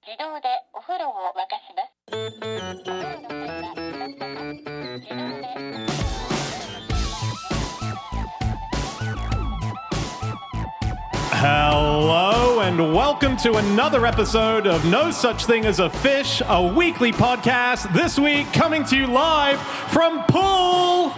自動でお風呂を沸かします。お風呂の際は自動で。Hello and welcome to another episode of No Such Thing as a Fish, a weekly podcast. This week coming to you live from Poole.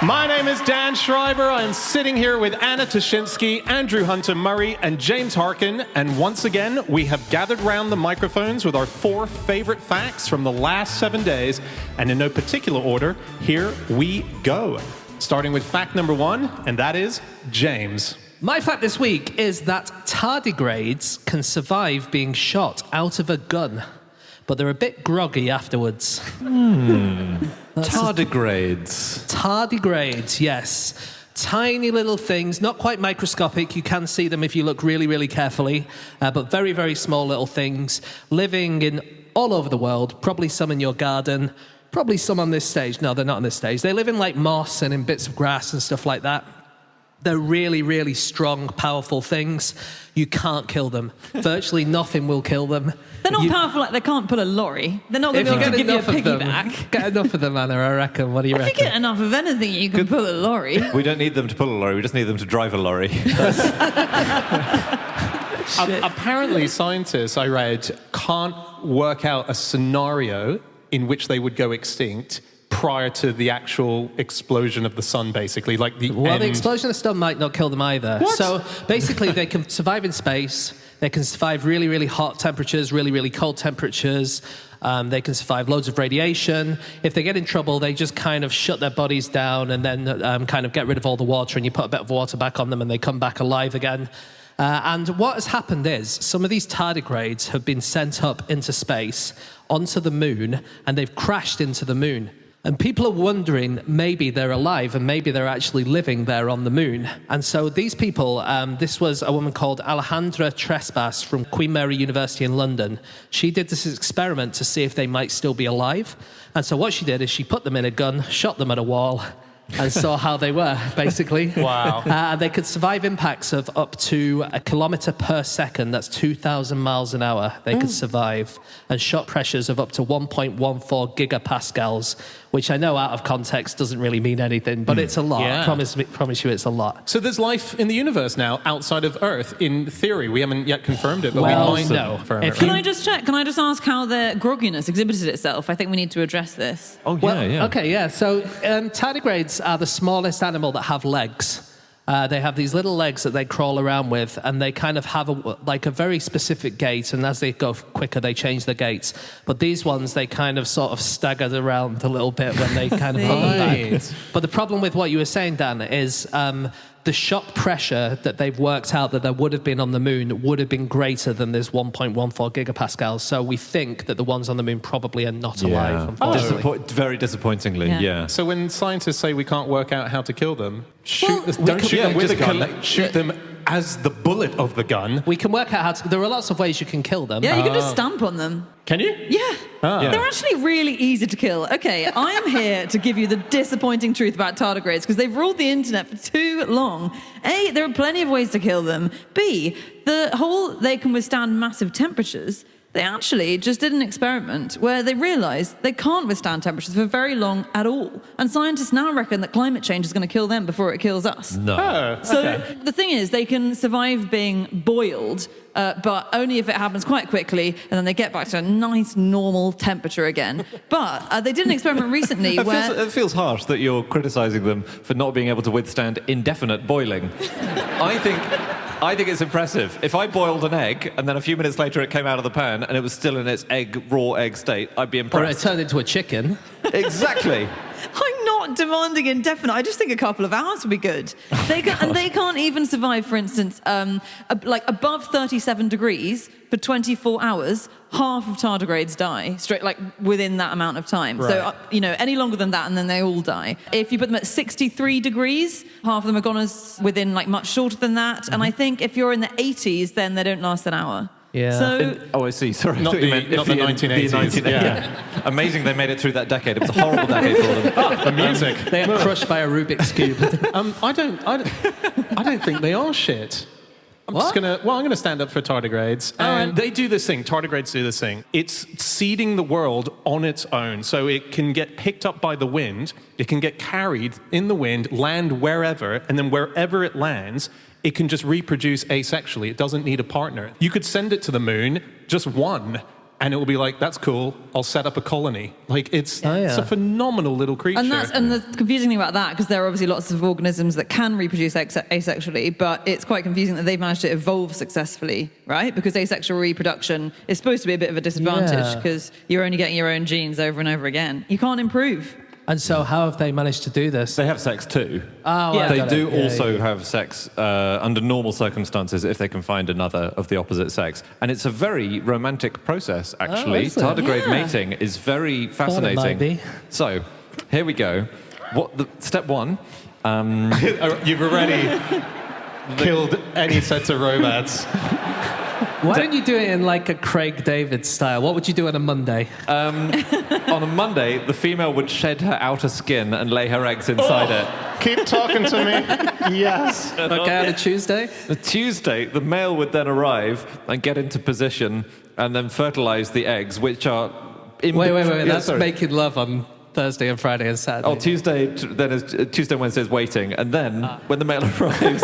My name is Dan Schreiber. I'm sitting here with Anna Toshinsky, Andrew Hunter-Murray, and James Harkin. And once again, we have gathered round the microphones with our 4 favorite facts from the last 7 days. And in no particular order, here we go. Starting with fact number 1, and that is James. My fact this week is that tardigrades can survive being shot out of a gun, but they're a bit groggy afterwards. Tardigrades. Tardigrades, yes. Tiny little things, not quite microscopic. You can see them if you look really, really carefully, but very, very small little things living in all over the world, probably some in your garden, probably some on this stage. No, they're not on this stage. They live in like moss and in bits of grass and stuff like that. They're really, really strong, powerful things. You can't kill them. Virtually nothing will kill them. They're not powerful, like they can't pull a lorry. They're not going to be able to give you a piggyback. Get enough of them, Anna, I reckon. What do you reckon? If you get enough of anything, you can pull a lorry. We don't need them to pull a lorry, we just need them to drive a lorry. Apparently, scientists, I read, can't work out a scenario in which they would go extinct prior to the actual explosion of the sun, basically, like the Well, end. the explosion of the sun might not kill them either. What? So basically, they can survive in space. They can survive really, really hot temperatures, really, really cold temperatures. They can survive loads of radiation. If they get in trouble, they just kind of shut their bodies down and then kind of get rid of all the water, and you put a bit of water back on them and they come back alive again. And what has happened is some of these tardigrades have been sent up into space onto the moon, and they've crashed into the moon. And people are wondering, maybe they're alive and maybe they're actually living there on the moon. And so these people, this was a woman called Alejandra Trespass from Queen Mary University in London. She did this experiment to see if they might still be alive. And so what she did is she put them in a gun, shot them at a wall, and saw how they were, basically. Wow. They could survive impacts of up to 1 kilometre per second. That's 2,000 miles an hour they could survive. And shock pressures of up to 1.14 gigapascals, which I know out of context doesn't really mean anything, but it's a lot. Yeah. I promise you it's a lot. So there's life in the universe now outside of Earth, in theory. We haven't yet confirmed it, but Well, we might no. confirm If it. Can I just check? Can I just ask how the grogginess exhibited itself? I think we need to address this. Oh, yeah. Okay, yeah. So tardigrades are the smallest animal that have legs. They have these little legs that they crawl around with, and they kind of have a very specific gait, and as they go quicker, they change their gaits. But these ones, they kind of sort of staggered around a little bit when they kind of put them back. But the problem with what you were saying, Dan, is the shock pressure that they've worked out that there would have been on the moon would have been greater than this 1.14 gigapascals. So we think that the ones on the moon probably are not alive, unfortunately. Very disappointingly, yeah. So when scientists say we can't work out how to kill them, don't shoot yeah, them with a just gun, shoot them as the bullet of the gun. We can work out how to... There are lots of ways you can kill them. Yeah, you can just stamp on them. Can you? Yeah. Yeah. They're actually really easy to kill. Okay, I am here to give you the disappointing truth about tardigrades because they've ruled the internet for too long. A, there are plenty of ways to kill them. B, they can withstand massive temperatures. They actually just did an experiment where they realised they can't withstand temperatures for very long at all. And scientists now reckon that climate change is going to kill them before it kills us. No. So the thing is, they can survive being boiled, but only if it happens quite quickly, and then they get back to a nice, normal temperature again. But they did an experiment recently where... It feels harsh that you're criticising them for not being able to withstand indefinite boiling. I think it's impressive. If I boiled an egg and then a few minutes later it came out of the pan and it was still in its raw egg state, I'd be Or it impressed. turned into a chicken. Exactly. I'm not demanding indefinite. I just think a couple of hours would be good. They can't even survive, for instance, like above 37 degrees for 24 hours. Half of tardigrades die straight, like within that amount of time. Right. So, any longer than that, and then they all die. If you put them at 63 degrees, half of them are gone within like much shorter than that. And I think if you're in the 80s, then they don't last an hour. Yeah. So Oh, I see. Sorry. I Not thought you the- meant not the in 1980s, yeah. Amazing they made it through that decade. It was a horrible decade for them. The music. They got crushed by a Rubik's Cube. I don't think they are shit. I'm What? gonna stand up for tardigrades, and they do this thing. Tardigrades do this thing. It's seeding the world on its own, so it can get picked up by the wind. It can get carried in the wind, land wherever, and then wherever it lands, it can just reproduce asexually. It doesn't need a partner. You could send it to the moon, just one, and it will be like, that's cool, I'll set up a colony. Like, it's a phenomenal little creature. And the confusing thing about that, because there are obviously lots of organisms that can reproduce asexually, but it's quite confusing that they've managed to evolve successfully, right? Because asexual reproduction is supposed to be a bit of a disadvantage because you're only getting your own genes over and over again. You can't improve. And so how have they managed to do this? They have sex too. Oh, Yeah. They got it. do Yeah, also yeah. have sex under normal circumstances if they can find another of the opposite sex. And it's a very romantic process, actually. is it? Tardigrade Yeah. mating is very Thought it fascinating. might be. So, here we go. Step one. You've already killed any sets of robots. Why don't you do it in like a Craig David style? What would you do on a Monday? On a Monday, the female would shed her outer skin and lay her eggs inside it. Keep talking to me. Yes. Okay, on a Tuesday? The Tuesday, the male would then arrive and get into position and then fertilize the eggs, which are... Wait. Yeah, That's sorry. making love on Thursday and Friday and Saturday. Oh, Tuesday, Wednesday is waiting. And then, when the male arrives...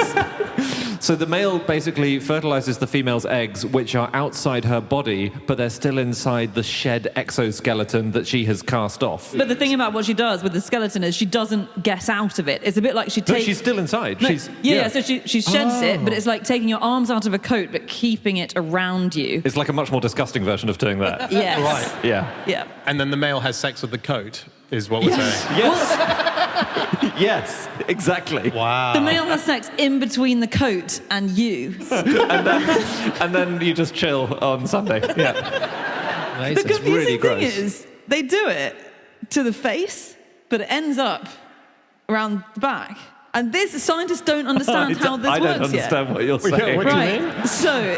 So the male basically fertilizes the female's eggs, which are outside her body, but they're still inside the shed exoskeleton that she has cast off. But the thing about what she does with the skeleton is she doesn't get out of it. It's a bit like she No, takes... she's still inside. No, She's, so she sheds it, but it's like taking your arms out of a coat but keeping it around you. It's like a much more disgusting version of doing that. Yes. Right. Yeah. Yeah. And then the male has sex with the coat, is what we're saying. Yes. Yes, exactly. Wow. The male has sex in between the coat and you. And then you just chill on Sunday. Yeah. The Amazing. confusing really thing gross. is, they do it to the face, but it ends up around the back. And this, scientists don't understand how this I don't works yet. understand what you're saying. what do you Right. mean? So,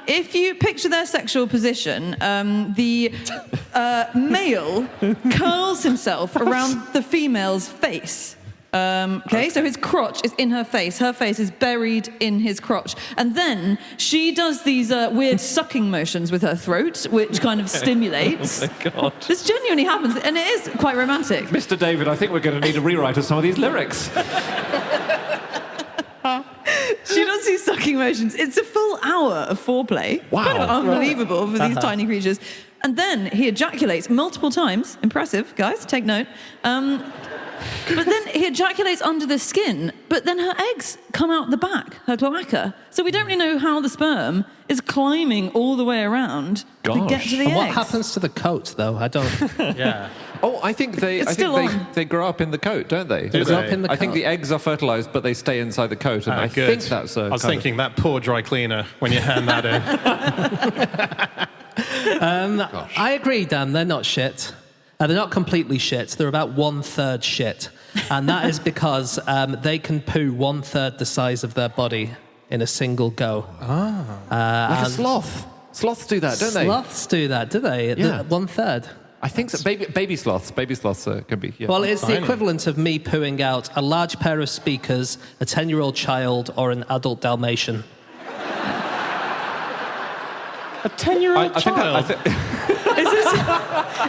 if you picture their sexual position, the male curls himself around the female's face. Okay, so his crotch is in her face is buried in his crotch. And then she does these weird sucking motions with her throat, which kind of stimulates. Oh my God. This genuinely happens, and it is quite romantic. Mr. David, I think we're going to need a rewrite of some of these lyrics. She does these sucking motions. It's a full hour of foreplay. Wow. Kind of unbelievable for these tiny creatures. And then he ejaculates multiple times. Impressive, guys, take note. But then he ejaculates under the skin, but then her eggs come out the back, her cloaca. So we don't really know how the sperm is climbing all the way around to get to the And eggs. what happens to the coat, though? I don't... Yeah. Oh, I think still on. they grow up in the coat, don't they? Do they? Up in the I think coat. the eggs are fertilized, but they stay inside the coat, and I Good. think that's I was thinking that poor dry cleaner when you hand that in. I agree, Dan. They're not shit. They're not completely shit. They're about 1/3 shit. And that is because they can poo 1/3 the size of their body in a single go. like a sloth. Sloths do that, don't they? Sloths do that, do they? Yeah. 1/3. I think so. Baby sloths. Baby sloths can be. Yeah. Well, it's the Tiny. equivalent of me pooing out a large pair of speakers, a 10-year-old child, or an adult Dalmatian. A 10-year-old I think child.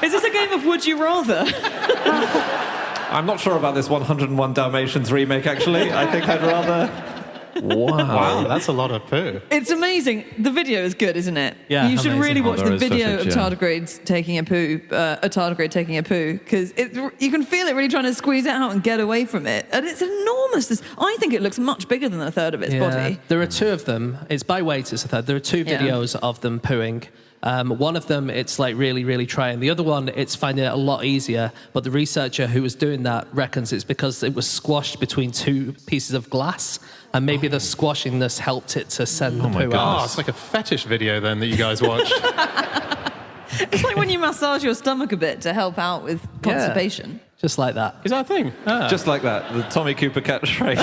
Is this a game of Would You Rather? I'm not sure about this 101 Dalmatians remake. Actually, I think I'd rather. Wow, that's a lot of poo. It's amazing. The video is good, isn't it? Yeah, You should amazing. really watch Oh, there the is video footage, of yeah. tardigrades taking a poo, a tardigrade taking a poo, because you can feel it really trying to squeeze it out and get away from it. And it's enormous. I think it looks much bigger than a third of its body. There are two of them. It's by weight, it's a third. There are two Yeah. videos of them pooing. One of them, it's like really, really trying. The other one, it's finding it a lot easier. But the researcher who was doing that reckons it's because it was squashed between two pieces of glass. And maybe the squashiness helped it to send the poo Oh, out. it's like a fetish video then that you guys watched. It's like when you massage your stomach a bit to help out with constipation. Just like that. Is that a thing? Ah. Just like that, the Tommy Cooper catchphrase.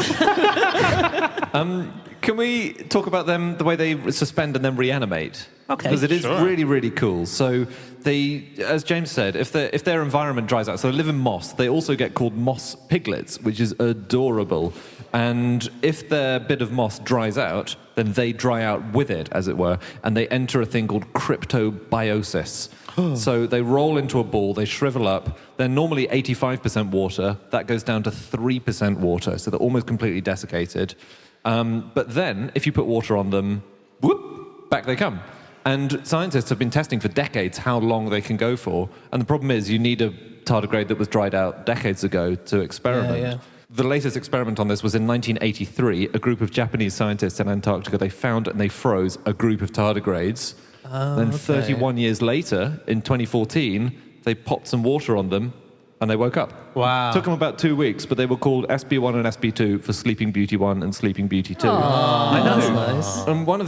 Can we talk about them, the way they suspend and then reanimate? Okay, Because it is sure. really, really cool. So they, as James said, if their environment dries out, so they live in moss, they also get called moss piglets, which is adorable. And if their bit of moss dries out, then they dry out with it, as it were, and they enter a thing called cryptobiosis. So they roll into a ball, they shrivel up. They're normally 85% water. That goes down to 3% water, so they're almost completely desiccated. But then, if you put water on them, whoop, back they come. And scientists have been testing for decades how long they can go for. And the problem is you need a tardigrade that was dried out decades ago to experiment. Yeah. The latest experiment on this was in 1983. A group of Japanese scientists in Antarctica, they found and they froze a group of tardigrades. Then 31 years later, in 2014, they popped some water on them and they woke up. Wow. Took them about 2 weeks, but they were called SB1 and SB2 for Sleeping Beauty 1 and Sleeping Beauty 2. I know. That's nice. And one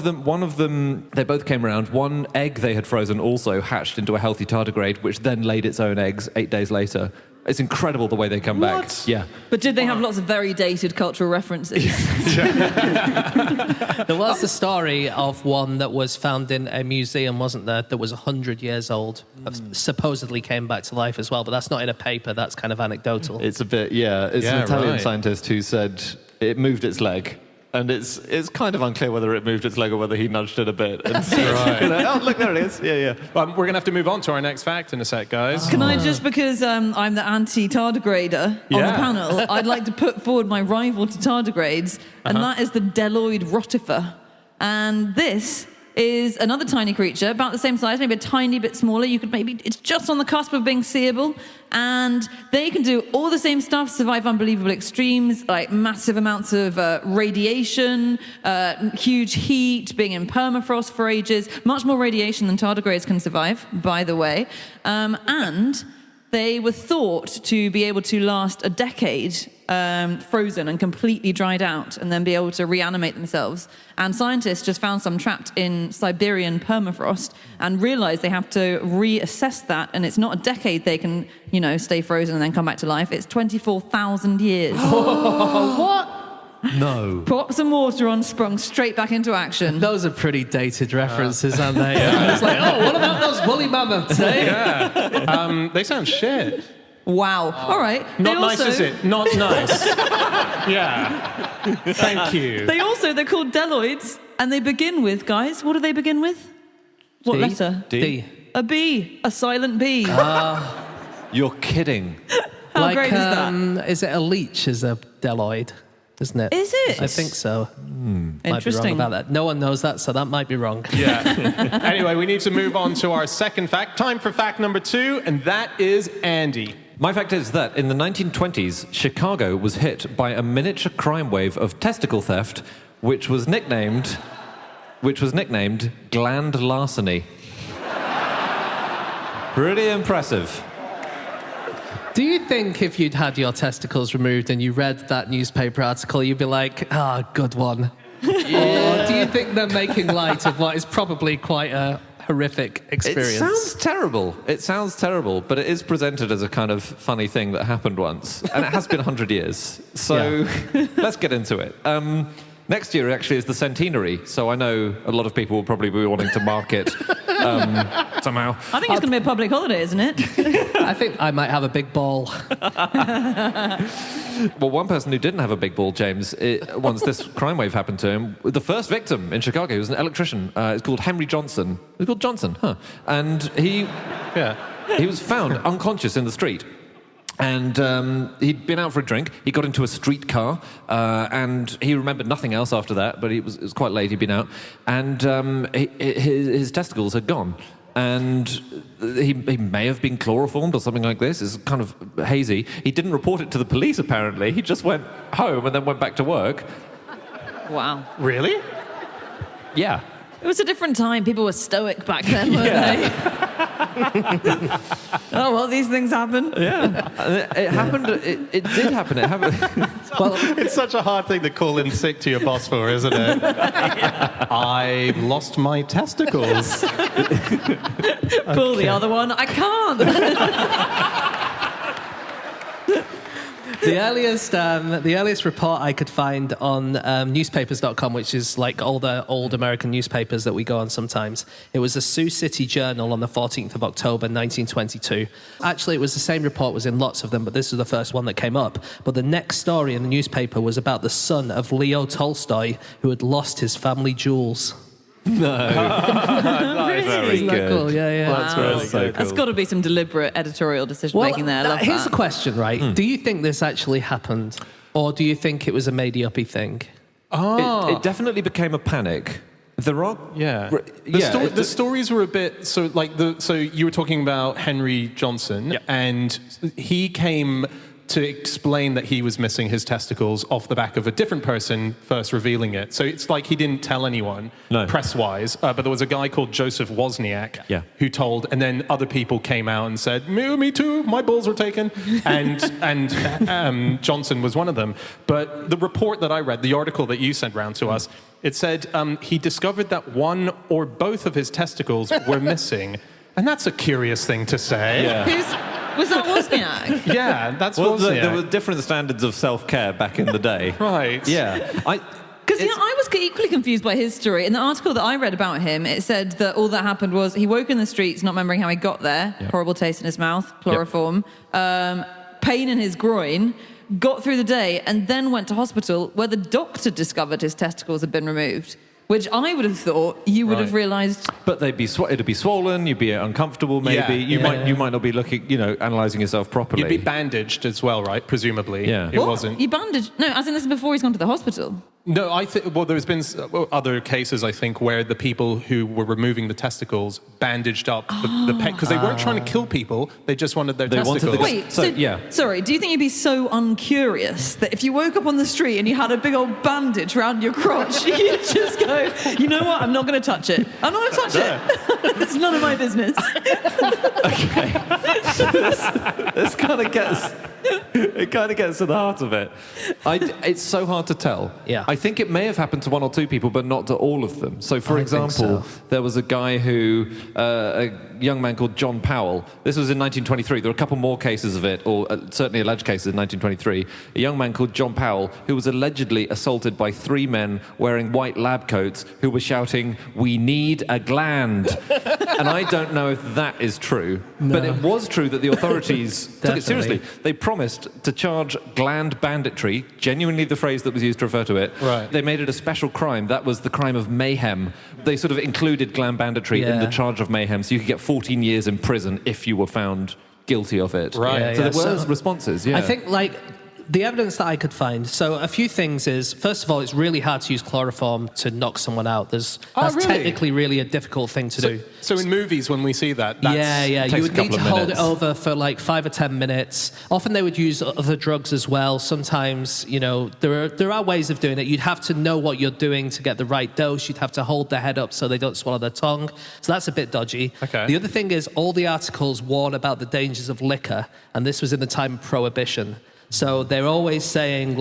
of them, they both came around. One egg they had frozen also hatched into a healthy tardigrade, which then laid its own eggs 8 days later. It's incredible the way they come back. Yeah. But did they have lots of very dated cultural references? There was the story of one that was found in a museum, wasn't there, that was 100 years old, supposedly came back to life as well, but that's not in a paper, that's kind of anecdotal. It's a bit, yeah. It's Yeah, an Italian right. scientist who said it moved its leg. And it's kind of unclear whether it moved its leg or whether he nudged it a bit. And Right. oh, look, there it is. Yeah. We're going to have to move on to our next fact in a sec, guys. Can I just, because I'm the anti-tardigrader on the Yeah. panel, I'd like to put forward my rival to tardigrades, and that is the Deloid rotifer. And this is another tiny creature, about the same size, maybe a tiny bit smaller. It's just on the cusp of being seeable. And they can do all the same stuff, survive unbelievable extremes, like massive amounts of radiation, huge heat, being in permafrost for ages, much more radiation than tardigrades can survive, by the way. And they were thought to be able to last a decade frozen and completely dried out and then be able to reanimate themselves. And scientists just found some trapped in Siberian permafrost and realized they have to reassess that. And it's not a decade they can, stay frozen and then come back to life. It's 24,000 years. What? No. Pop some water on, sprung straight back into action. Those are pretty dated references, aren't they? Yeah. It's like, what about those woolly mammoths, eh? Yeah. They sound shit. Wow. All right. Not nice, is it? Not nice. Yeah. Thank you. They're called Deloids, and they begin with, guys, what do they begin with? What D? letter? D. A B. A silent B. You're kidding. How great is that? Is it a leech as a Deloid? Isn't it? Is it? I think so. Might be wrong Interesting. about that. No one knows that, so that might be wrong. Yeah. Anyway, we need to move on to our second fact. Time for fact number 2, and that is Andy. My fact is that in the 1920s, Chicago was hit by a miniature crime wave of testicle theft, which was nicknamed gland larceny. Pretty impressive. Do you think if you'd had your testicles removed and you read that newspaper article, you'd be like, good one? Or do you think they're making light of what is probably quite a horrific experience? It sounds terrible, but it is presented as a kind of funny thing that happened once. And it has been 100 years. So let's get into it. Next year, actually, is the centenary. So I know a lot of people will probably be wanting to mark it somehow. I think it's going to be a public holiday, isn't it? I think I might have a big ball. Well, one person who didn't have a big ball, James, once this crime wave happened to him, the first victim in Chicago was an electrician. It's called Henry Johnson. He's called Johnson, huh? And he was found unconscious in the street. And he'd been out for a drink. He got into a streetcar, and he remembered nothing else after that. But it was quite late. He'd been out, and his testicles had gone. And he may have been chloroformed or something like this. It's kind of hazy. He didn't report it to the police, apparently. He just went home and then went back to work. Wow. Really? Yeah. It was a different time. People were stoic back then, weren't they? Oh, well, these things happen. Yeah. It happened. It did happen. It happened. Well, it's such a hard thing to call in sick to your boss for, isn't it? I've lost my testicles. Pull the other one. I can't. The earliest report I could find on newspapers.com, which is like all the old American newspapers that we go on sometimes, it was the Sioux City Journal on the 14th of October, 1922. Actually, it was the same report, was in lots of them, but this was the first one that came up. But the next story in the newspaper was about the son of Leo Tolstoy, who had lost his family jewels. No. That's very Isn't that good. cool? Yeah. That's really so cool. That's got to be some deliberate editorial decision making there. I love Here's that. the question, right? Do you think this actually happened? Or do you think it was a made-uppy thing? It definitely became a panic. There are... Yeah. Yeah. The stories were a bit... So you were talking about Henry Johnson, and he came to explain that he was missing his testicles off the back of a different person first revealing it. So it's like he didn't tell anyone, press-wise, but there was a guy called Joseph Wozniak who told, and then other people came out and said, me too, my balls were taken, and Johnson was one of them. But the report that I read, the article that you sent round to us, it said he discovered that one or both of his testicles were missing. And that's a curious thing to say. Yeah. Was that Wozniak? Yeah, that's Well, Wozniak. there were different standards of self-care back in the day. Right. Yeah. Because I was equally confused by his story. In the article that I read about him, it said that all that happened was he woke in the streets, not remembering how he got there, horrible taste in his mouth, chloroform, pain in his groin, got through the day, and then went to hospital where the doctor discovered his testicles had been removed. Which I would have thought you would have realised. But it'd be swollen. You'd be uncomfortable. Maybe you might not be looking, analysing yourself properly. You'd be bandaged as well, right? Presumably. Yeah. It wasn't. You bandaged? No, as in this is before he's gone to the hospital. No, I think. Well, there's been other cases, I think, where the people who were removing the testicles bandaged up the peg because they weren't trying to kill people; they just wanted their testicles. wanted the- Wait, So, sorry, do you think you'd be so uncurious that if you woke up on the street and you had a big old bandage around your crotch, you'd just go, you know what, I'm not going to touch it. I'm not going to touch it. It's none of my business. Okay. This kind of gets... It kind of gets to the heart of it. It's so hard to tell. Yeah. I think it may have happened to one or two people, but not to all of them. So, for I example, think so. there was a guy who, a young man called John Powell. This was in 1923. There were a couple more cases of it, or certainly alleged cases in 1923. A young man called John Powell, who was allegedly assaulted by three men wearing white lab coats who were shouting, "We need a gland." And I don't know if that is true, but it was true that the authorities took it seriously. They promised to charge gland banditry, genuinely the phrase that was used to refer to it. Right. They made it a special crime. That was the crime of mayhem. They sort of included gland banditry in the charge of mayhem, so you could get 14 years in prison if you were found guilty of it. Right. Yeah, So yeah. there were So responses, I think, the evidence that I could find, so a few things is, first of all, it's really hard to use chloroform to knock someone out. That's really? technically really a difficult thing to do. So in movies, when we see that, that's, takes you a would need couple to of hold it minutes. over for like 5 or 10 minutes. Often they would use other drugs as well. Sometimes, there are ways of doing it. You'd have to know what you're doing to get the right dose. You'd have to hold their head up so they don't swallow their tongue. So that's a bit dodgy. Okay. The other thing is all the articles warn about the dangers of liquor, and this was in the time of Prohibition. So they're always saying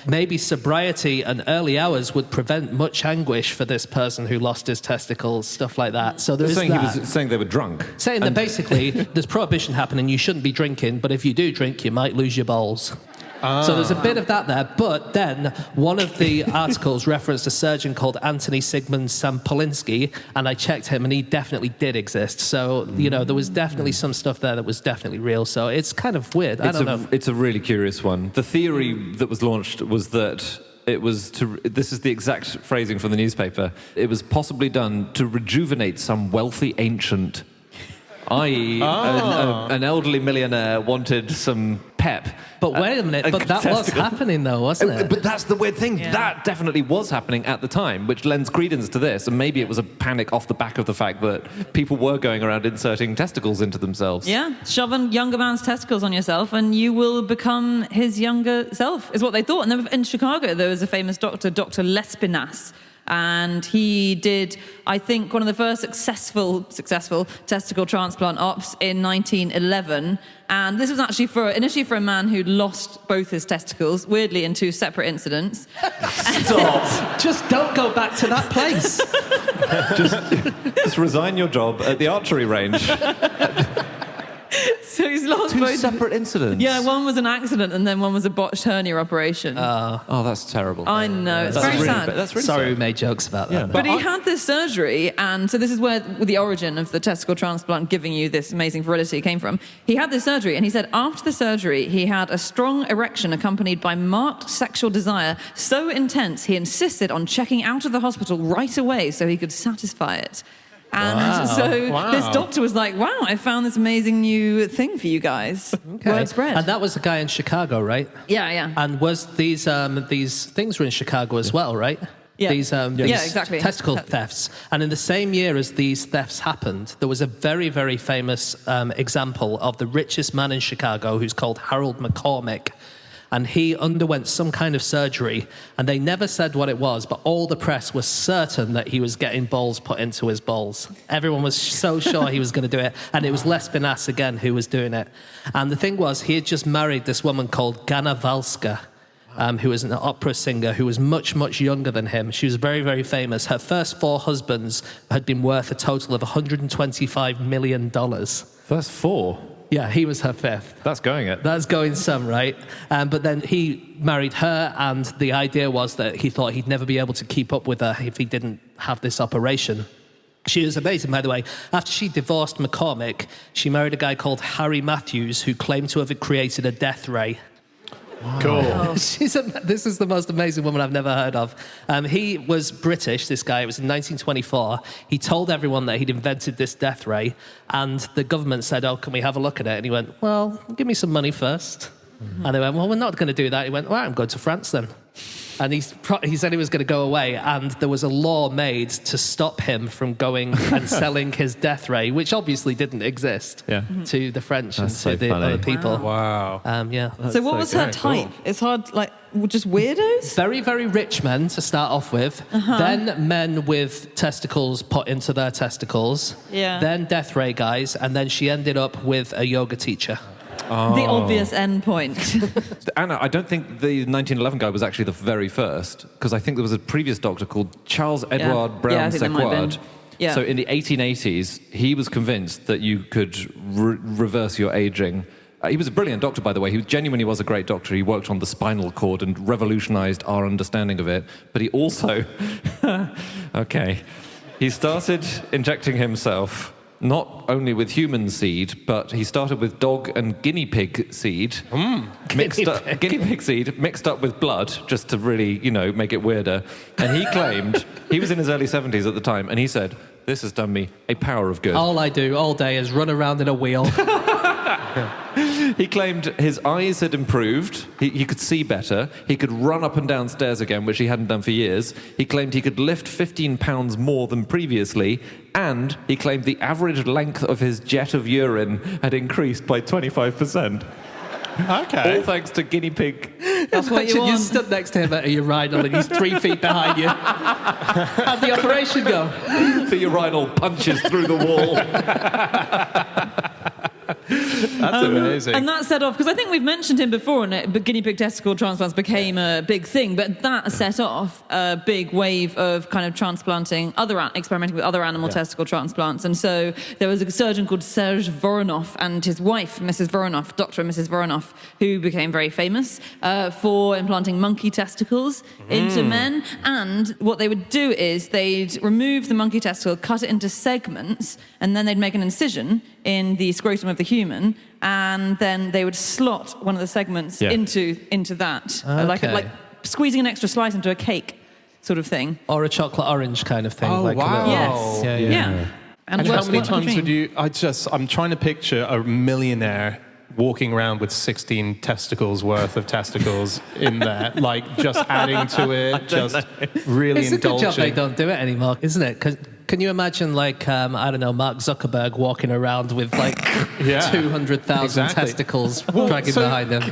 maybe sobriety and early hours would prevent much anguish for this person who lost his testicles, stuff like that. So there's saying that. he was saying they were drunk. Saying that basically there's prohibition happening, you shouldn't be drinking, but if you do drink, you might lose your balls. So there's a bit of that there. But then one of the articles referenced a surgeon called Anthony Sigmund Sampolinsky, and I checked him, and he definitely did exist. So, there was definitely some stuff there that was definitely real. So it's kind of weird. I don't know. It's a really curious one. The theory that was launched was that it was this is the exact phrasing from the newspaper, it was possibly done to rejuvenate some wealthy ancient, i.e. an elderly millionaire wanted some pep. But wait a minute, but that was Testicle. happening though, wasn't it? But that's the weird thing. Yeah. That definitely was happening at the time, which lends credence to this. And maybe it was a panic off the back of the fact that people were going around inserting testicles into themselves. Yeah, shove a younger man's testicles on yourself and you will become his younger self, is what they thought. And then in Chicago, there was a famous doctor, Dr. Lespinasse, and he did, I think, one of the first successful testicle transplant ops in 1911. And this was actually initially for a man who'd lost both his testicles, weirdly in 2 separate incidents. Stop. Just don't go back to that place. Just resign your job at the archery range. So he's lost Two both. separate incidents. Yeah, one was an accident and then one was a botched hernia operation. Oh, that's terrible. I know, it's That's very really sad. That's really Sorry, sad. we made jokes about that. Yeah. But he had this surgery, and so this is where the origin of the testicle transplant giving you this amazing virility came from. He had this surgery, and he said after the surgery, he had a strong erection accompanied by marked sexual desire so intense he insisted on checking out of the hospital right away so he could satisfy it. And so this doctor was like, wow, I found this amazing new thing for you guys. Word spread. And that was the guy in Chicago, right? Yeah. And was these things were in Chicago as well, right? Yeah. These exactly. testicle thefts. And in the same year as these thefts happened, there was a very, very famous example of the richest man in Chicago who's called Harold McCormick. And he underwent some kind of surgery, and they never said what it was, but all the press was certain that he was getting balls put into his balls. Everyone was so sure he was going to do it, and it was Les Binas again who was doing it. And the thing was, he had just married this woman called Gana Valska, who was an opera singer who was much, much younger than him. She was very, very famous. Her first 4 husbands had been worth a total of $125 million. First 4? Yeah, he was her 5th. That's going it. That's going some, right? But then he married her, and the idea was that he thought he'd never be able to keep up with her if he didn't have this operation. She was amazing, by the way. After she divorced McCormick, she married a guy called Harry Matthews, who claimed to have created a death ray. Cool. This is the most amazing woman I've never heard of. He was British, this guy. It was in 1924. He told everyone that he'd invented this death ray, and the government said, oh, can we have a look at it? And he went, well, give me some money first. Mm-hmm. And they went, well, we're not going to do that. He went, well, I'm going to France then. And he said he was going to go away, and there was a law made to stop him from going and selling his death ray, which obviously didn't exist to the French and to the other people. Wow. So what was her type? Cool. It's hard, like, just weirdos? Very, very rich men to start off with. Then men with testicles put into their testicles. Yeah. Then death ray guys. And then she ended up with a yoga teacher. The obvious end point. Anna, I don't think the 1911 guy was actually the very first, because I think there was a previous doctor called Charles Edward Brown Sequard. Yeah. So in the 1880s, he was convinced that you could reverse your aging. He was a brilliant doctor, by the way. He genuinely was a great doctor. He worked on the spinal cord and revolutionized our understanding of it. But he also... he started injecting himself not only with human seed, but he started with dog and guinea pig seed, guinea pig seed mixed up with blood, just to really, make it weirder. And he claimed, he was in his early 70s at the time, and he said, this has done me a power of good. All I do all day is run around in a wheel. He claimed his eyes had improved, he could see better, he could run up and down stairs again, which he hadn't done for years. He claimed he could lift 15 pounds more than previously, and he claimed the average length of his jet of urine had increased by 25%. Okay. All thanks to guinea pig. That's what you Imagine want. you stood next to him at a urinal and he's 3 feet behind you. How'd the operation go? The urinal punches through the wall. That's amazing. And that set off, because I think we've mentioned him before, and guinea pig testicle transplants became a big thing, but that set off a big wave of kind of transplanting, experimenting with other animal testicle transplants. And so there was a surgeon called Serge Voronoff and his wife, Mrs. Voronoff, Dr. and Mrs. Voronoff, who became very famous for implanting monkey testicles into men. And what they would do is they'd remove the monkey testicle, cut it into segments, and then they'd make an incision in the scrotum of the human, and then they would slot one of the segments into that, like squeezing an extra slice into a cake, sort of thing, or a chocolate orange kind of thing. Oh, wow! Yes, Yeah. And how many times would you? I'm trying to picture a millionaire walking around with 16 testicles worth of testicles in there, like just adding to it, just really It's indulging. a good job they don't do it anymore, isn't it? Can you imagine, like, Mark Zuckerberg walking around with, like, 200,000 testicles dragging behind him?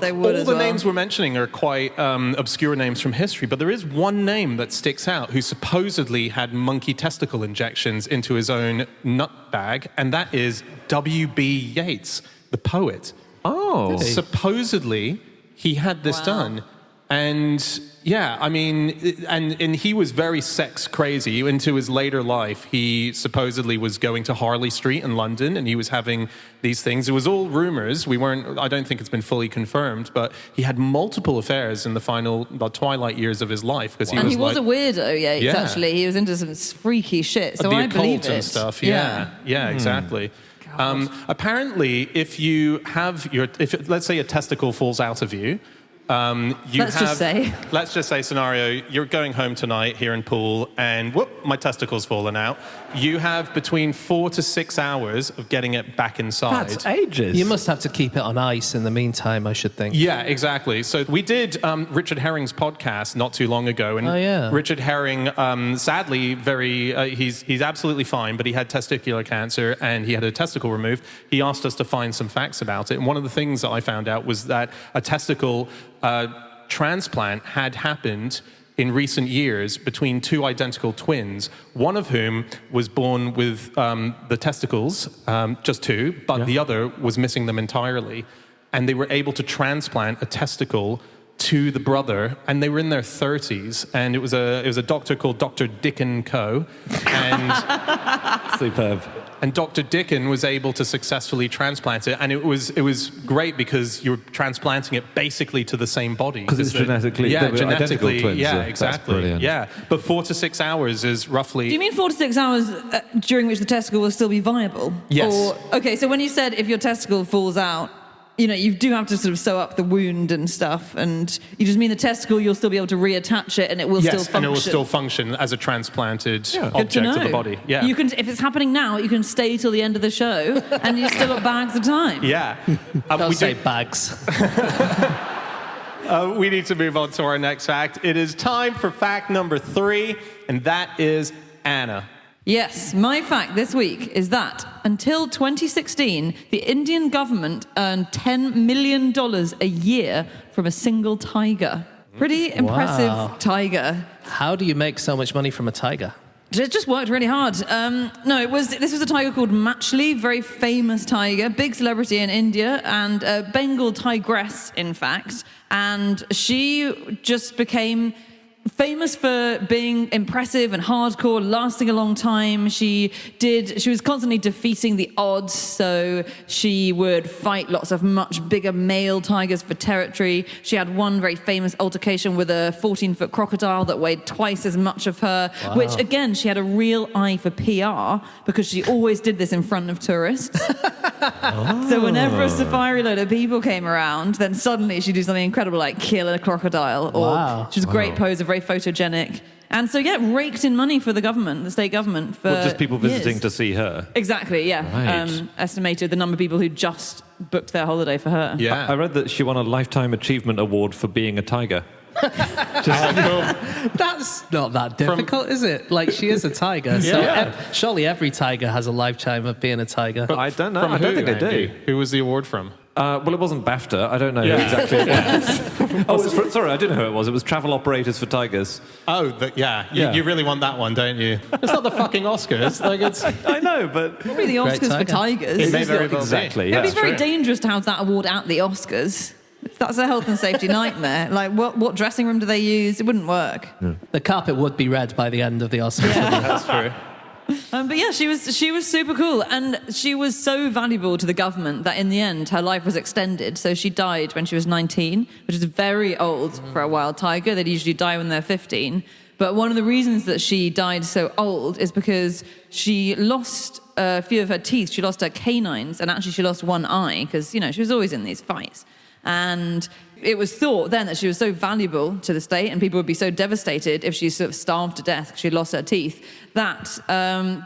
They would all as the well. names we're mentioning are quite obscure names from history, but there is one name that sticks out who supposedly had monkey testicle injections into his own nut bag, and that is W.B. Yeats, the poet. Oh. Supposedly, he had this done. And yeah, I mean, and he was very sex crazy. Into his later life, he supposedly was going to Harley Street in London, and he was having these things. It was all rumors. I don't think it's been fully confirmed, but he had multiple affairs in the twilight years of his life. Because he was a weirdo, actually. He was into some freaky shit, so I believe it. And stuff, yeah, exactly. Apparently, if let's say a testicle falls out of you, let's just say scenario, you're going home tonight here in Poole and whoop, my testicle's fallen out. You have between 4 to 6 hours of getting it back inside. That's ages. You must have to keep it on ice in the meantime, I should think. Yeah, exactly. So we did Richard Herring's podcast not too long ago, and Richard Herring, sadly, he's absolutely fine, but he had testicular cancer and he had a testicle removed. He asked us to find some facts about it, and one of the things that I found out was that a testicle transplant had happened in recent years between two identical twins, one of whom was born with the testicles, just two, but the other was missing them entirely. And they were able to transplant a testicle to the brother, and they were in their 30s, and it was a doctor called Dr. Dickon Co. And superb. And Dr. Dickon was able to successfully transplant it, and it was great because you were transplanting it basically to the same body. Because it's genetically, genetically, twins, yeah, exactly, yeah. But 4 to 6 hours is roughly. Do you mean 4 to 6 hours during which the testicle will still be viable? Yes. Okay, so when you said if your testicle falls out, you do have to sort of sew up the wound and stuff, and you just mean the testicle, you'll still be able to reattach it and it will still function. Yes, and it will still function as a transplanted object of the body. Yeah. You can, if it's happening now, you can stay till the end of the show and you still got bags of time. Yeah. Don't say bags. We need to move on to our next fact. It is time for fact number 3, and that is Anna. Yes, my fact this week is that until 2016, the Indian government earned $10 million a year from a single tiger. Pretty impressive tiger. How do you make so much money from a tiger? It just worked really hard. This was a tiger called Machli, very famous tiger, big celebrity in India, and a Bengal tigress, in fact. And she just became famous for being impressive and hardcore, lasting a long time. She was constantly defeating the odds, so she would fight lots of much bigger male tigers for territory. She had one very famous altercation with a 14-foot crocodile that weighed twice as much of her, which, again, she had a real eye for PR because she always did this in front of tourists. So whenever a safari load of people came around, then suddenly she'd do something incredible like kill a crocodile, or she was a great poser, very photogenic. And so, raked in money for the government, the state government, for just people visiting years. to see her. Exactly, yeah. Right. Estimated the number of people who just booked their holiday for her. Yeah. I read that she won a Lifetime Achievement Award for being a tiger. That's not that difficult, is it? Like, she is a tiger, so surely every tiger has a lifetime of being a tiger. But I don't know. From I don't who, think they do. Who was the award from? Well, it wasn't BAFTA. I don't know who exactly it was. Sorry, I didn't know who it was. It was Travel Operators for Tigers. Oh, you really want that one, don't you? It's not the fucking Oscars. Like, it's. I know, but Probably the Oscars for tigers. It may very well exactly. It'd Yeah. be very dangerous to have that award at the Oscars. That's a health and safety nightmare. Like, what dressing room do they use? It wouldn't work. The carpet would be red by the end of the Oscars. That's true. But yeah, she was super cool, and she was so valuable to the government that in the end her life was extended. So she died when she was 19, which is very old for a wild tiger. They'd usually die when they're 15. But one of the reasons that she died so old is because she lost a few of her teeth. She lost her canines, and actually she lost one eye because she was always in these fights. And it was thought then that she was so valuable to the state, and people would be so devastated if she sort of starved to death because she lost her teeth, that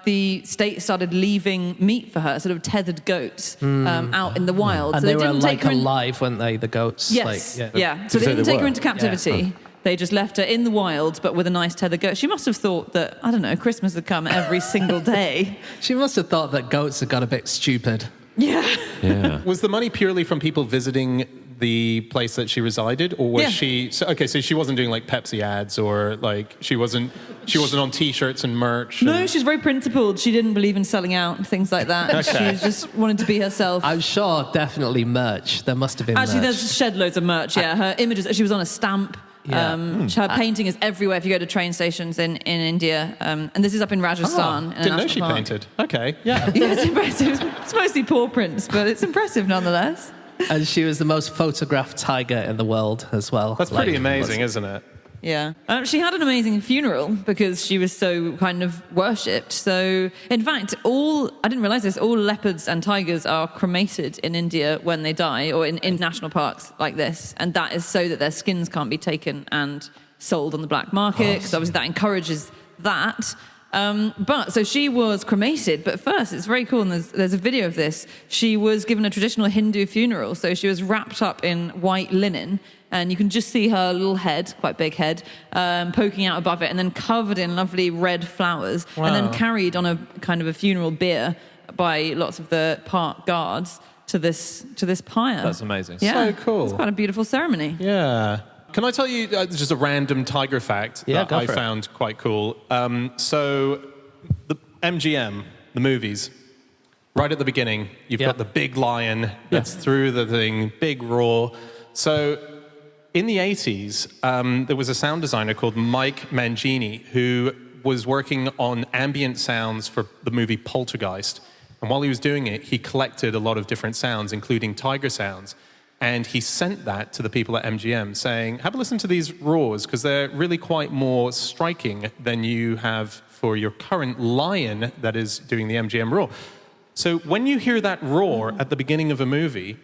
the state started leaving meat for her, sort of tethered goats, out in the wild. And so they were didn't take her alive, weren't they, the goats? Yes, Like, So they didn't take her were? into captivity. They just left her in the wild, but with a nice tethered goat. She must have thought that, I don't know, Christmas would come every single day. She must have thought that goats had got a bit stupid. Yeah. Was the money purely from people visiting the place that she resided, or was she? So she wasn't doing like Pepsi ads, or like she wasn't on T-shirts and merch. No, she's very principled. She didn't believe in selling out and things like that. Okay. She just wanted to be herself. I'm sure definitely merch. There must have been Actually, merch. there's shed loads of merch. Yeah, her images. She was on a stamp. Her painting is everywhere if you go to train stations in India. And this is up in Rajasthan. in a Didn't know national she park. painted. Okay, yeah. Yeah, it's impressive. It's mostly paw prints, but it's impressive nonetheless. And she was the most photographed tiger in the world as well. That's pretty amazing, isn't it? Yeah. She had an amazing funeral because she was so kind of worshipped. So, in fact, I didn't realize this, all leopards and tigers are cremated in India when they die, or in national parks like this. And that is so that their skins can't be taken and sold on the black market, because obviously that encourages that. So she was cremated, but first, it's very cool, and there's a video of this. She was given a traditional Hindu funeral, so she was wrapped up in white linen, and you can just see her little head, quite big head, poking out above it, and then covered in lovely red flowers, and then carried on a kind of a funeral bier by lots of the park guards to this pyre. That's amazing. Yeah, So cool. It's quite a beautiful ceremony. Yeah. Can I tell you just a random tiger fact that go I for it. found quite cool? So the MGM, the movies, right at the beginning, you've got the big lion that's through the thing, big roar. So in the 80s, there was a sound designer called Mike Mangini who was working on ambient sounds for the movie Poltergeist. And while he was doing it, he collected a lot of different sounds, including tiger sounds. And he sent that to the people at MGM saying, have a listen to these roars, because they're really quite more striking than you have for your current lion that is doing the MGM roar. So when you hear that roar at the beginning of a movie,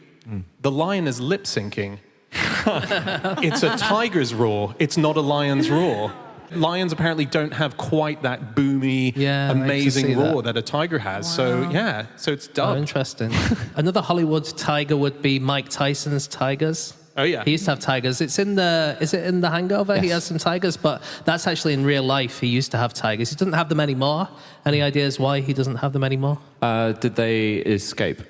the lion is lip syncing. It's a tiger's roar. It's not a lion's roar. Lions apparently don't have quite that boomy, amazing roar that a tiger has. Wow. So it's Oh, dubbed. interesting. Another Hollywood tiger would be Mike Tyson's tigers. Oh, yeah. He used to have tigers. Is it in The Hangover? Yes. He has some tigers, but that's actually in real life. He used to have tigers. He doesn't have them anymore. Any ideas why he doesn't have them anymore? Did they escape?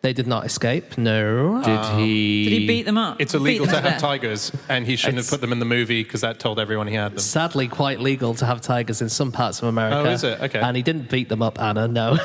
They did not escape. No. Did he... Did he beat them up? It's illegal Beat to them have death? tigers, and he shouldn't have put them in the movie because that told everyone he had them. Sadly, quite legal to have tigers in some parts of America. Oh, is it? Okay. And he didn't beat them up, Anna, no.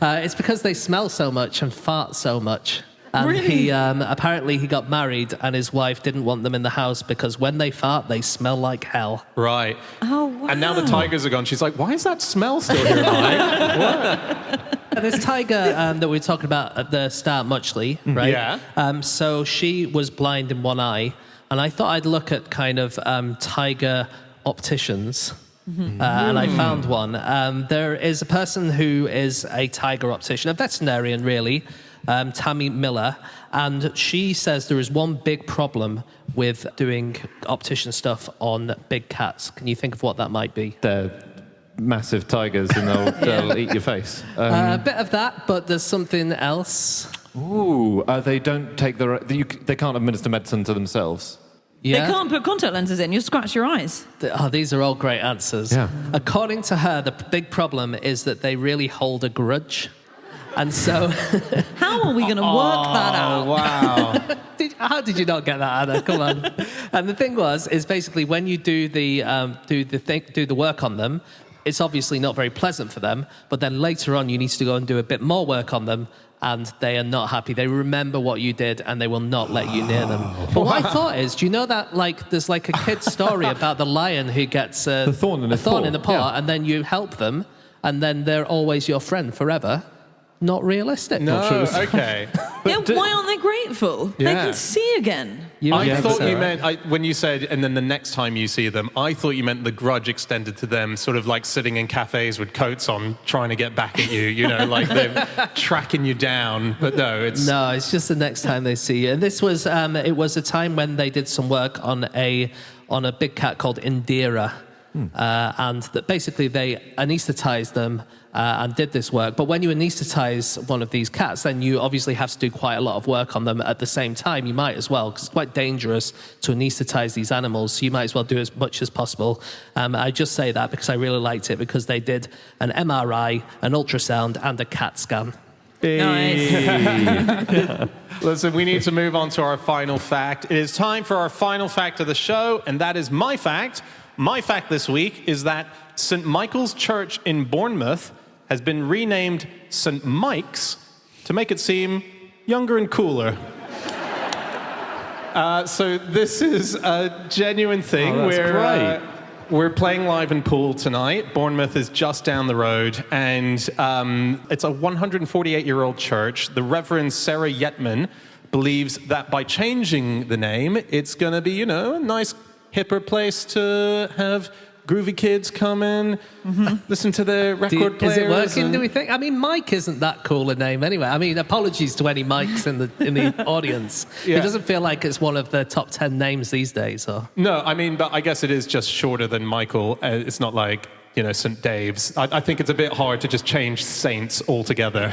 It's because they smell so much and fart so much. And Really? he apparently he got married and his wife didn't want them in the house because when they fart, they smell like hell. Right. Oh, wow. And now the tigers are gone. She's like, why is that smell still here, Mike? What? And this tiger that we were talking about at the start, Machli, right? Yeah. So she was blind in one eye, and I thought I'd look at kind of tiger opticians. And I found one. There is a person who is a tiger optician, a veterinarian really, Tammy Miller, and she says there is one big problem with doing optician stuff on big cats. Can you think of what that might be? They're massive tigers and they'll eat your face. A bit of that, but there's something else. They don't take they can't administer medicine to themselves. Yeah. They can't put contact lenses in. You'll scratch your eyes. These are all great answers. Yeah. According to her, the big problem is that they really hold a grudge. And so... How are we going to work that Oh, out? wow. How did you not get that, Anna? Come on. And the thing is basically when you do the work on them, it's obviously not very pleasant for them, but then later on you need to go and do a bit more work on them, and they are not happy. They remember what you did, and they will not let you near them. But what I thought is, do you know that there's a kid's story about the lion who gets The thorn in a his thorn paw. in the paw, Yeah. and then you help them, and then they're always your friend forever? Not realistic. No, Not true. okay. Yeah, why aren't they grateful? They Yeah. can see again. I Yeah, thought so, you right? meant, when you said, and then the next time you see them, I thought you meant the grudge extended to them, sort of like sitting in cafes with coats on, trying to get back at you, like they're tracking you down. But no, it's... No, it's just the next time they see you. And this was, it was a time when they did some work on a big cat called Indira. And that basically they anesthetized them and did this work. But when you anesthetize one of these cats, then you obviously have to do quite a lot of work on them at the same time. You might as well, because it's quite dangerous to anesthetize these animals. So you might as well do as much as possible. I just say that because I really liked it, because they did an MRI, an ultrasound, and a CAT scan. Nice. Listen, we need to move on to our final fact. It is time for our final fact of the show, and that is my fact. My fact this week is that St. Michael's Church in Bournemouth has been renamed St. Mike's to make it seem younger and cooler. So this is a genuine thing. Oh, that's great. We're playing live in Poole tonight. Bournemouth is just down the road, and it's a 148-year-old church. The Reverend Sarah Yetman believes that by changing the name, it's going to be, a nice, hipper place to have groovy kids come in, listen to the record players. Is it working, do we think? I mean, Mike isn't that cool a name anyway. I mean, apologies to any Mikes in the audience. Yeah. It doesn't feel like it's one of the top 10 names these days. Or... No, I mean, but I guess it is just shorter than Michael. It's not like, St. Dave's. I think it's a bit hard to just change saints altogether.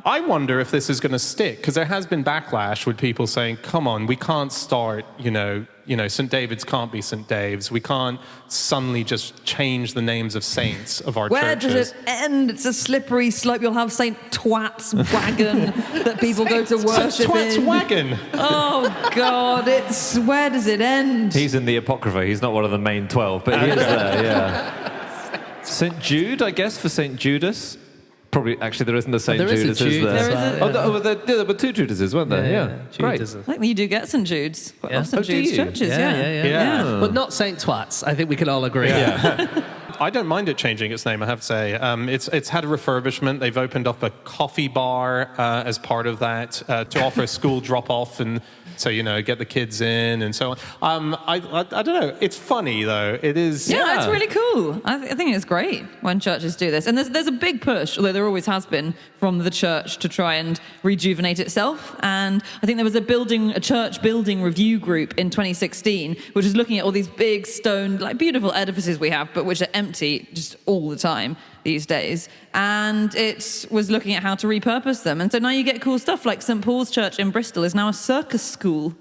I wonder if this is going to stick, because there has been backlash with people saying, come on, we can't start, St. David's can't be St. Dave's. We can't suddenly just change the names of saints of our Where churches. does it end? It's a slippery slope. You'll have St. Twat's wagon that people go to worship Twat's in. wagon. Oh, God. Where does it end? He's in the Apocrypha. He's not one of the main 12, but he is there, yeah. St. Jude, I guess, for St. Judas. Probably, actually, there isn't a St. There is a Judas, Jude is there? as well, There is yeah. There were two Judases, weren't there? Yeah. Great. Jude is a- I think you do get St. Jude's. Quite a lot of St. Oh, do Jude's you? churches, yeah. Yeah. But not Saint Twats. I think we can all agree. I don't mind it changing its name, I have to say. It's had a refurbishment. They've opened up a coffee bar as part of that to offer a school drop-off, and so, get the kids in and so on. I don't know. It's funny, though. It is... Yeah, it's really cool. I think it's great when churches do this. And there's a big push, although there always has been, from the church to try and rejuvenate itself. And I think there was a church building review group in 2016, which was looking at all these big stone, beautiful edifices we have, but which are empty just all the time these days. And it was looking at how to repurpose them. And so now you get cool stuff like St. Paul's Church in Bristol is now a circus school.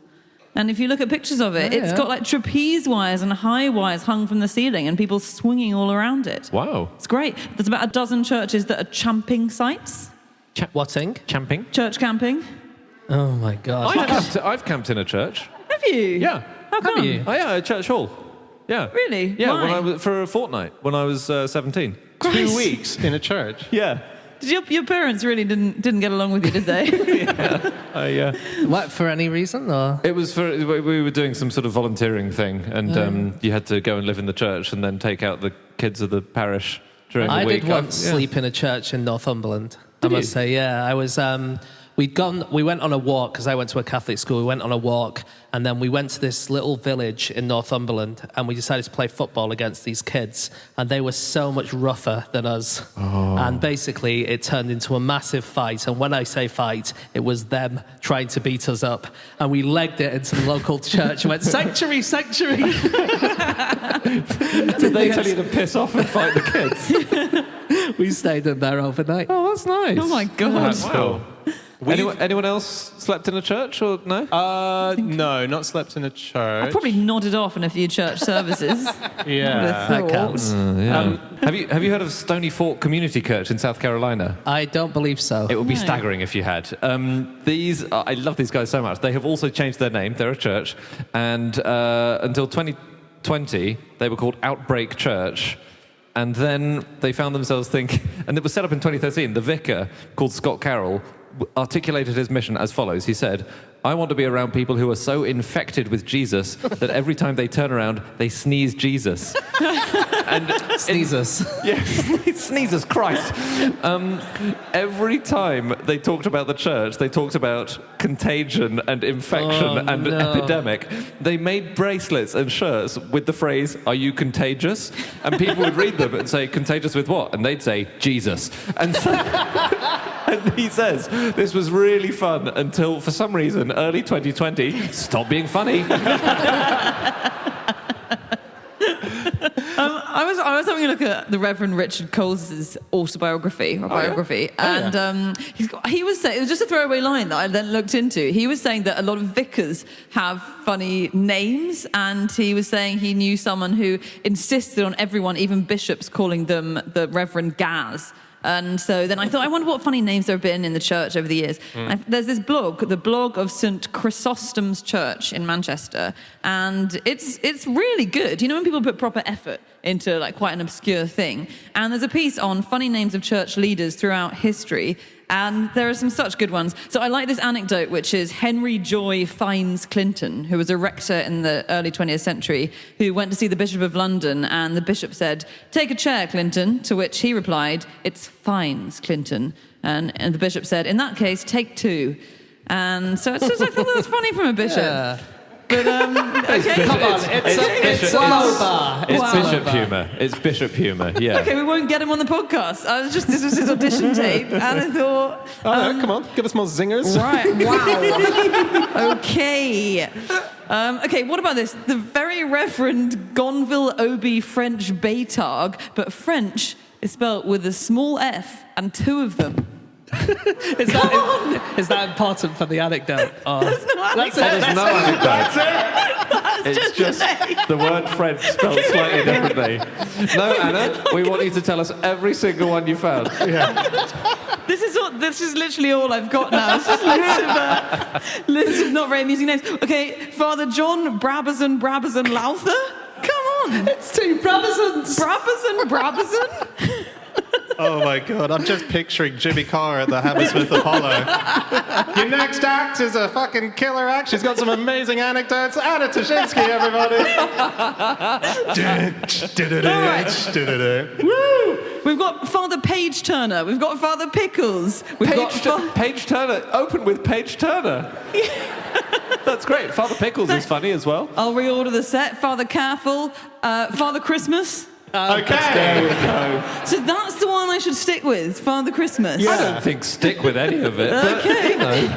And if you look at pictures of it, it's got trapeze wires and high wires hung from the ceiling and people swinging all around it. Wow. It's great. There's about a dozen churches that are camping sites. Whatting? Camping? Church camping. Oh, my God. I've camped in a church. Have you? Yeah. How come? Have you? Oh, yeah, a church hall. Yeah. Really? Yeah, Why? for a fortnight when I was 17. 2 weeks in a church. Yeah. Did your parents really didn't get along with you, did they? What, for any reason? Or? It was we were doing some sort of volunteering thing, and you had to go and live in the church and then take out the kids of the parish during the I week. did once sleep in a church in Northumberland. I must say, yeah. I was. We went on a walk because I went to a Catholic school. We went on a walk, and then we went to this little village in Northumberland, and we decided to play football against these kids, and they were so much rougher than us. Oh. And basically, it turned into a massive fight. And when I say fight, it was them trying to beat us up, and we legged it into the local church and went, "Sanctuary, sanctuary!" Did they tell you to piss off and fight the kids? We stayed in there overnight. Oh, that's nice. Oh my God. Wow. Anyone else slept in a church or no? No, not slept in a church. I probably nodded off in a few church services. Yeah. That counts. Have you heard of Stony Fork Community Church in South Carolina? I don't believe so. It would be staggering if you had. I love these guys so much. They have also changed their name. They're a church, and until 2020 they were called Outbreak Church. And then they found themselves thinking, and it was set up in 2013. The vicar, called Scott Carroll, articulated his mission as follows. He said, "I want to be around people who are so infected with Jesus that every time they turn around, they sneeze Jesus." And Sneezes. yeah, sneezes Christ. Every time they talked about the church, they talked about contagion and infection and epidemic. They made bracelets and shirts with the phrase, "Are you contagious?" And people would read them and say, "Contagious with what?" And they'd say, "Jesus." And so, and he says, this was really fun until, for some reason, early 2020, stopped being funny. I was having a look at the Reverend Richard Coles's autobiography or biography, and he was saying, it was just a throwaway line that I then looked into. He was saying that a lot of vicars have funny names, and he was saying he knew someone who insisted on everyone, even bishops, calling them the Reverend Gaz. And so then I thought, I wonder what funny names there have been in the church over the years. There's this blog, the blog of St. Chrysostom's Church in Manchester, and it's really good. You know, when people put proper effort into quite an obscure thing. And there's a piece on funny names of church leaders throughout history. And there are some such good ones. So I like this anecdote, which is Henry Joy Fines Clinton, who was a rector in the early 20th century, who went to see the Bishop of London, and the bishop said, "Take a chair, Clinton," to which he replied, "It's Fines, Clinton." And the bishop said, "In that case, take two." And so it's just, I thought that was funny from a bishop. Yeah. But, okay. Come on, it's a low bar. It's bishop humour. It's bishop humour, yeah. Okay, we won't get him on the podcast. This was his audition tape, and I thought... Come on, give us more zingers. Right, wow. Okay. Okay, what about this? The very Reverend Gonville Obi French Baytarg, but French is spelled with a small f and two of them. Is that important for the anecdote? Oh. That's it. There's no anecdote. It's just the word French spelled slightly differently. No, Anna, we want you to tell us every single one you found. This is literally all I've got now. It's just lists of not very amusing names. Okay, Father John Brabazon Lowther? Come on. It's two Brabazons. Brabazon? Oh my God, I'm just picturing Jimmy Carr at the Hammersmith Apollo. Your next act is a fucking killer act. She's got some amazing anecdotes. Anna Toshinsky, everybody. Woo! We've got Father Page Turner. We've got Father Pickles. Page Turner. Open with Page Turner. That's great. Father Pickles is funny as well. I'll reorder the set. Father Careful. Father Christmas. Okay. So that's the one I should stick with, Father Christmas. I don't think stick with any of it. But, Okay. you know,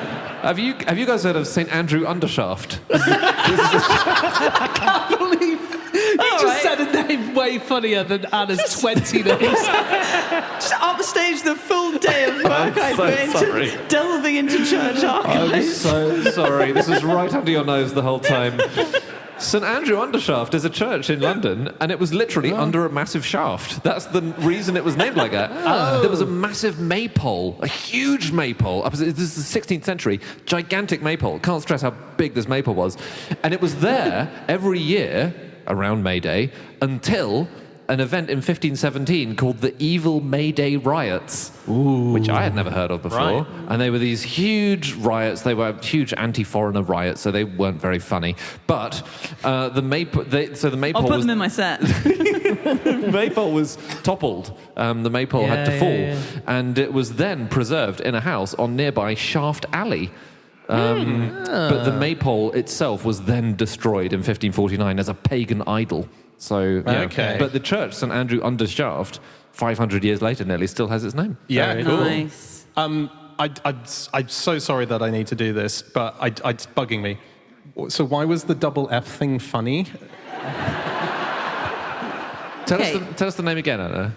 have you guys heard of St. Andrew Undershaft? I can't believe you just said a name way funnier than Anna's 20 names. Just upstage the full day of work I put into delving into church archives. I'm so sorry. This was right under your nose the whole time. St Andrew Undershaft is a church in London, and it was literally under a massive shaft. That's the reason it was named like that. There was a massive maypole, a huge maypole. This is the 16th century, gigantic maypole. Can't stress how big this maypole was. And it was there every year, around May Day, until an event in 1517 called the Evil May Day Riots, which I had never heard of before. Right. And they were these huge riots. They were huge anti-foreigner riots, so they weren't very funny. But the maypole I'll put them in my set. the maypole was toppled. The maypole had to fall, and it was then preserved in a house on nearby Shaft Alley. But the maypole itself was then destroyed in 1549 as a pagan idol. So, yeah. Okay. But the church, St Andrew Undershaft, 500 years later nearly, still has its name. Yeah, cool. Nice. I'm so sorry that I need to do this, but it's bugging me. So why was the double F thing funny? Tell us the name again, Anna.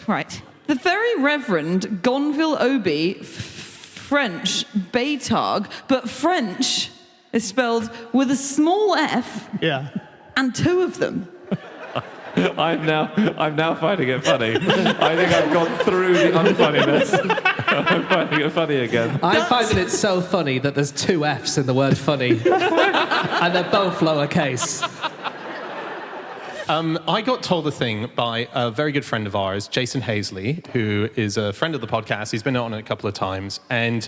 Right. The very Reverend Gonville Obi French Baytarg, but French is spelled with a small f and two of them. I'm now finding it funny. I think I've gone through the unfunniness. I'm finding it funny again. I'm finding it so funny that there's two F's in the word funny. And they're both lowercase. I got told a thing by a very good friend of ours, Jason Hazley, who is a friend of the podcast. He's been on it a couple of times. And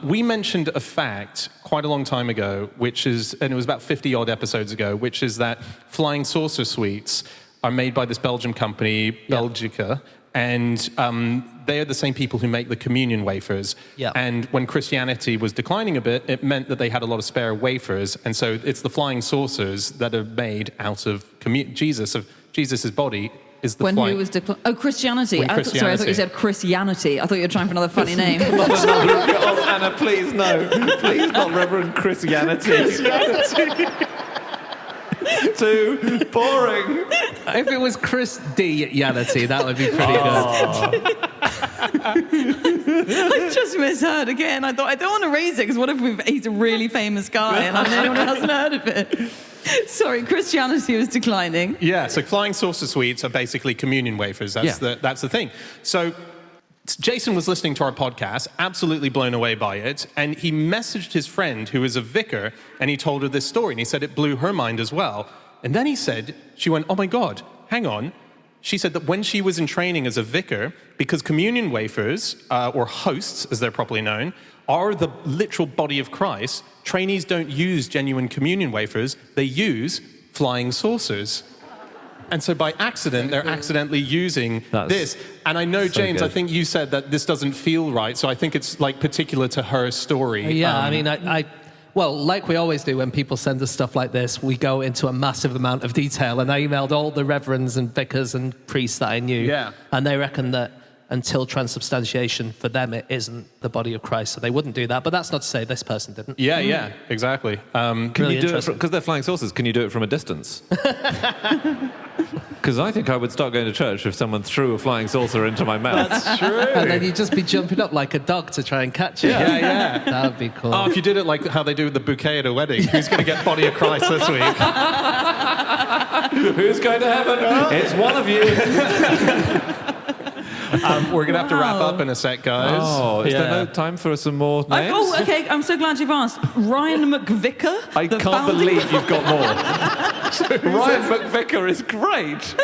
we mentioned a fact quite a long time ago, and it was about 50-odd episodes ago, which is that flying saucer sweets are made by this Belgian company, Belgica, and they are the same people who make the communion wafers. Yeah. And when Christianity was declining a bit, it meant that they had a lot of spare wafers, and so it's the flying saucers that are made out of Jesus' body. Is the When flying... he was Christianity. When Sorry, I thought you said Christianity. I thought you were trying for another funny name. Oh, Anna, please, no. Please not Reverend Christianity. Too boring. If it was Chris D. Yanity, that would be pretty good. I just misheard again. I thought, I don't want to raise it, because what if he's a really famous guy and I'm the only one who hasn't heard of it? Sorry, Christianity was declining. Yeah, so flying saucer sweets are basically communion wafers. That's the thing. So Jason was listening to our podcast, absolutely blown away by it, and he messaged his friend, who is a vicar, and he told her this story, and he said it blew her mind as well. And then she went, oh my God, hang on, She said that when she was in training as a vicar, because communion wafers, or hosts as they're properly known, are the literal body of Christ, trainees don't use genuine communion wafers, they use flying saucers. And so by accident, they're accidentally using this. And I know, James, good. I think you said that this doesn't feel right, so I think it's like particular to her story. Yeah, I mean, well, like we always do when people send us stuff like this, we go into a massive amount of detail. And I emailed all the reverends and vicars and priests that I knew. Yeah. And they reckon that until transubstantiation, for them, it isn't the body of Christ. So they wouldn't do that. But that's not to say this person didn't. Yeah, exactly. Can Really you do it, interesting. because they're flying saucers, can you do it from a distance? Because I think I would start going to church if someone threw a flying saucer into my mouth. That's true. And then you'd just be jumping up like a dog to try and catch it. Yeah. That would be cool. Oh, if you did it like how they do with the bouquet at a wedding, who's going to get body of Christ this week? Who's going to heaven? It's one of you. We're going to have to wrap up in a sec, guys. Oh, is there no time for some more names? Oh, okay. I'm so glad you've asked. Ryan McVicar. I the can't founding- believe you've got more. Ryan McVicar is great.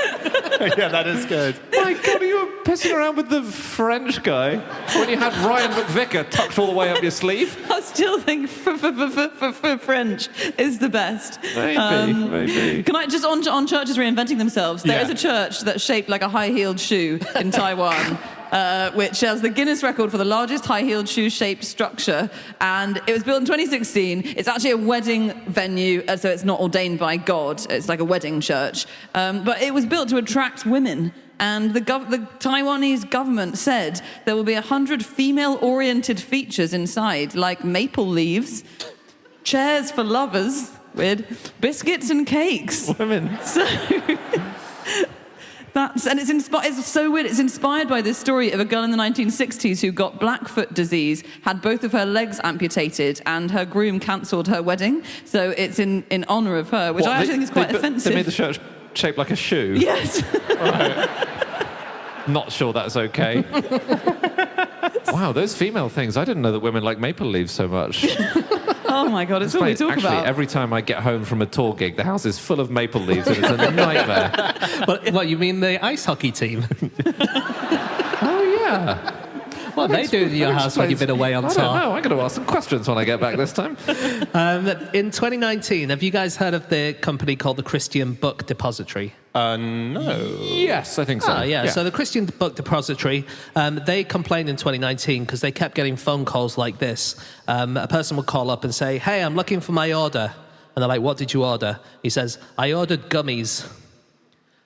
Yeah, that is good. My God, you were pissing around with the French guy when you had Ryan McVicar tucked all the way up your sleeve? I still think for French is the best. Maybe. Can I just on churches reinventing themselves? There is a church that's shaped like a high-heeled shoe in Taiwan, which has the Guinness record for the largest high-heeled shoe-shaped structure, and it was built in 2016. It's actually a wedding venue, so it's not ordained by God. It's like a wedding church, but it was built to attract women. And the Taiwanese government said there will be 100 female-oriented features inside, like maple leaves, chairs for lovers, weird, biscuits and cakes. Women. So it's so weird. It's inspired by this story of a girl in the 1960s who got Blackfoot disease, had both of her legs amputated, and her groom cancelled her wedding. So it's in honour of her, which I actually think is quite offensive. They made the church shaped like a shoe. Yes. Not sure that's okay. Wow, those female things. I didn't know that women like maple leaves so much. Oh my God, it's what we talk Actually, about. every time I get home from a tour gig, the house is full of maple leaves and it's a nightmare. What, you mean the ice hockey team? Oh, yeah. What are they doing in your house when you've been away on I tour? don't know. I'm going to ask some questions when I get back this time. In 2019, have you guys heard of the company called the Christian Book Depository? No. Yes, I think so. Yeah. So the Christian Book Depository, they complained in 2019 because they kept getting phone calls like this. A person would call up and say, "Hey, I'm looking for my order." And they're like, "What did you order?" He says, "I ordered gummies."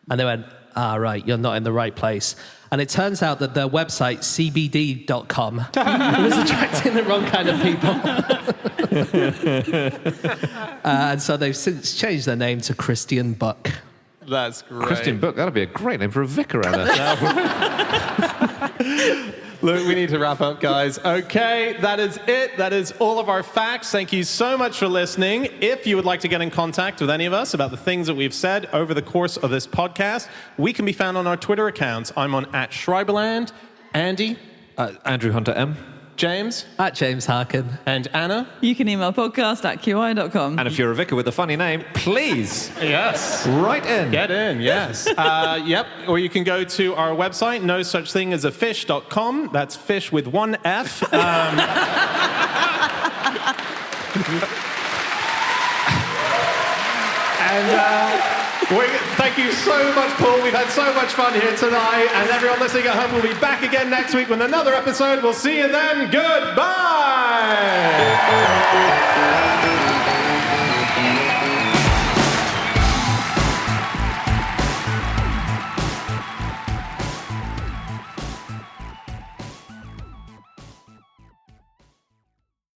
And they went, right, you're not in the right place. And it turns out that their website, cbd.com, was attracting the wrong kind of people. And so they've since changed their name to Christian Book. That's great. Christian Book, that'd be a great name for a vicar, Anna. Look, we need to wrap up, guys. Okay, that is it. That is all of our facts. Thank you so much for listening. If you would like to get in contact with any of us about the things that we've said over the course of this podcast, we can be found on our Twitter accounts. I'm on @Schreiberland. Andy. Andrew Hunter M. James. @James Harkin. And Anna. You can email podcast@qi.com. And if you're a vicar with a funny name, please Yes. write in. Get in, yes. Yep. Or you can go to our website, no such thing as a fish.com. That's fish with one F. Thank you so much, Poole. We've had so much fun here tonight. And everyone listening at home will be back again next week with another episode. We'll see you then. Goodbye.